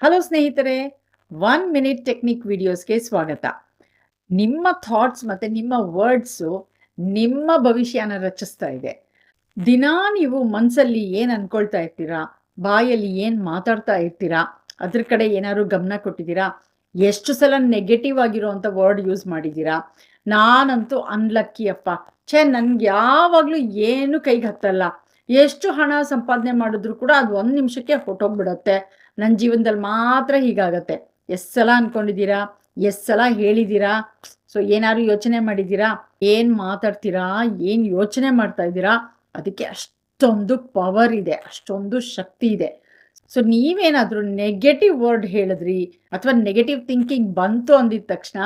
Hello ಸ್ನೇಹಿತರೆ, 1 minute technique ವಿಡಿಯೋಸ್ಗೆ ಸ್ವಾಗತ. ನಿಮ್ಮ ಥಾಟ್ಸ್ ಮತ್ತೆ ನಿಮ್ಮ ವರ್ಡ್ಸು ನಿಮ್ಮ ಭವಿಷ್ಯನ ರಚಿಸ್ತಾ ಇದೆ. ದಿನಾ ನೀವು ಮನಸ್ಸಲ್ಲಿ ಏನು ಅನ್ಕೊಳ್ತಾ ಇರ್ತೀರಾ, ಬಾಯಲ್ಲಿ ಏನು ಮಾತಾಡ್ತಾ ಇರ್ತೀರಾ, ಅದ್ರ ಕಡೆ ಏನಾದ್ರು ಗಮನ ಕೊಟ್ಟಿದ್ದೀರಾ? ಎಷ್ಟು ಸಲ ನೆಗೆಟಿವ್ ಆಗಿರುವಂಥ ವರ್ಡ್ ಯೂಸ್ ಮಾಡಿದ್ದೀರಾ? ನಾನಂತೂ ಅನ್ಲಕ್ಕಿ ಅಪ್ಪ, ನನ್ಗೆ ಯಾವಾಗಲೂ ಏನು ಕೈಗೆ ಹತ್ತಲ್ಲ. ಎಷ್ಟು ಹಣ ಸಂಪಾದನೆ ಮಾಡಿದ್ರು ಕೂಡ ಅದು 1 ನಿಮಿಷಕ್ಕೆ ಹೊರ್ಟೋಗ್ಬಿಡತ್ತೆ. ನನ್ನ ಜೀವನದಲ್ಲಿ ಮಾತ್ರ ಹೀಗಾಗತ್ತೆ. ಎಷ್ಟು ಸಲ ಅನ್ಕೊಂಡಿದ್ದೀರಾ? ಎಷ್ಟು ಸಲ ಹೇಳಿದ್ದೀರಾ? ಸೊ ಏನಾದ್ರು ಯೋಚನೆ ಮಾಡಿದ್ದೀರಾ? ಏನು ಮಾತಾಡ್ತೀರಾ? ಏನು ಯೋಚನೆ ಮಾಡ್ತಾ ಇದ್ದೀರಾ? ಅದಕ್ಕೆ ಅಷ್ಟೊಂದು ಪವರ್ ಇದೆ, ಅಷ್ಟೊಂದು ಶಕ್ತಿ ಇದೆ. ಸೊ ನೀವೇನಾದರೂ ನೆಗೆಟಿವ್ ವರ್ಡ್ ಹೇಳಿದ್ರಿ ಅಥವಾ ನೆಗೆಟಿವ್ ಥಿಂಕಿಂಗ್ ಬಂತು ಅಂದಿದ ತಕ್ಷಣ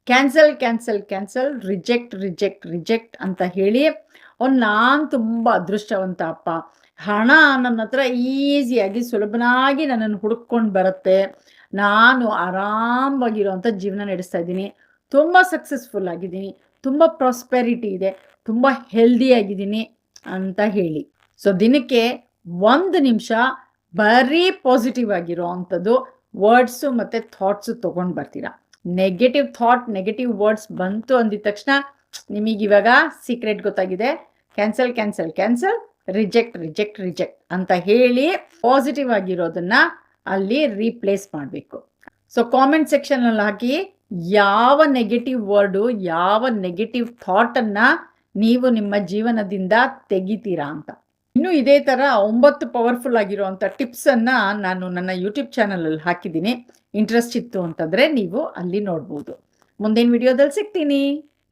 cancel cancel cancel, reject reject reject ಅಂತ ಹೇಳಿ ನಾನು ತುಂಬ ಅದೃಷ್ಟವಂತ ಅಪ್ಪ, ಹಣ ನನ್ನ ಹತ್ರ ಈಸಿಯಾಗಿ ಸುಲಭನಾಗಿ ನನ್ನನ್ನು ಹುಡುಕೊಂಡು ಬರುತ್ತೆ, ನಾನು ಆರಾಮವಾಗಿರುವಂಥ ಜೀವನ ನಡೆಸ್ತಾ ಇದ್ದೀನಿ, ತುಂಬ ಸಕ್ಸಸ್ಫುಲ್ ಆಗಿದ್ದೀನಿ, ತುಂಬ ಪ್ರಾಸ್ಪೆರಿಟಿ ಇದೆ, ತುಂಬ ಹೆಲ್ದಿಯಾಗಿದ್ದೀನಿ ಅಂತ ಹೇಳಿ. ಸೊ ದಿನಕ್ಕೆ 1 ನಿಮಿಷ ಬರೀ ಪಾಸಿಟಿವ್ ಆಗಿರೋ ಅಂಥದ್ದು ವರ್ಡ್ಸು ಮತ್ತು ಥಾಟ್ಸು ತೊಗೊಂಡು ಬರ್ತೀರಾ. ನೆಗೆಟಿವ್ ಥಾಟ್, ನೆಗೆಟಿವ್ ವರ್ಡ್ಸ್ ಬಂತು ಅಂದಿದ ತಕ್ಷಣ ನಿಮಗಿವಾಗ ಸೀಕ್ರೆಟ್ ಗೊತ್ತಾಗಿದೆ. Cancel cancel cancel, reject reject reject ಅಂತ ಹೇಳಿ ಪಾಸಿಟಿವ್ ಆಗಿರೋದನ್ನ ಅಲ್ಲಿ ರೀಪ್ಲೇಸ್ ಮಾಡಬೇಕು. ಸೊ ಕಾಮೆಂಟ್ ಸೆಕ್ಷನಲ್ಲಿ ಹಾಕಿ ಯಾವ ನೆಗೆಟಿವ್ ವರ್ಡು, ಯಾವ ನೆಗೆಟಿವ್ ಥಾಟನ್ನು ನೀವು ನಿಮ್ಮ ಜೀವನದಿಂದ ತೆಗಿತೀರಾ ಅಂತ. ಇನ್ನು ಇದೇ ಥರ 9 ಪವರ್ಫುಲ್ ಆಗಿರುವಂಥ ಟಿಪ್ಸನ್ನು ನಾನು ನನ್ನ ಯೂಟ್ಯೂಬ್ ಚಾನಲಲ್ಲಿ ಹಾಕಿದ್ದೀನಿ. ಇಂಟ್ರೆಸ್ಟ್ ಇತ್ತು ಅಂತಂದರೆ ನೀವು ಅಲ್ಲಿ ನೋಡ್ಬೋದು. ಮುಂದಿನ ವಿಡಿಯೋದಲ್ಲಿ ಸಿಗ್ತೀನಿ.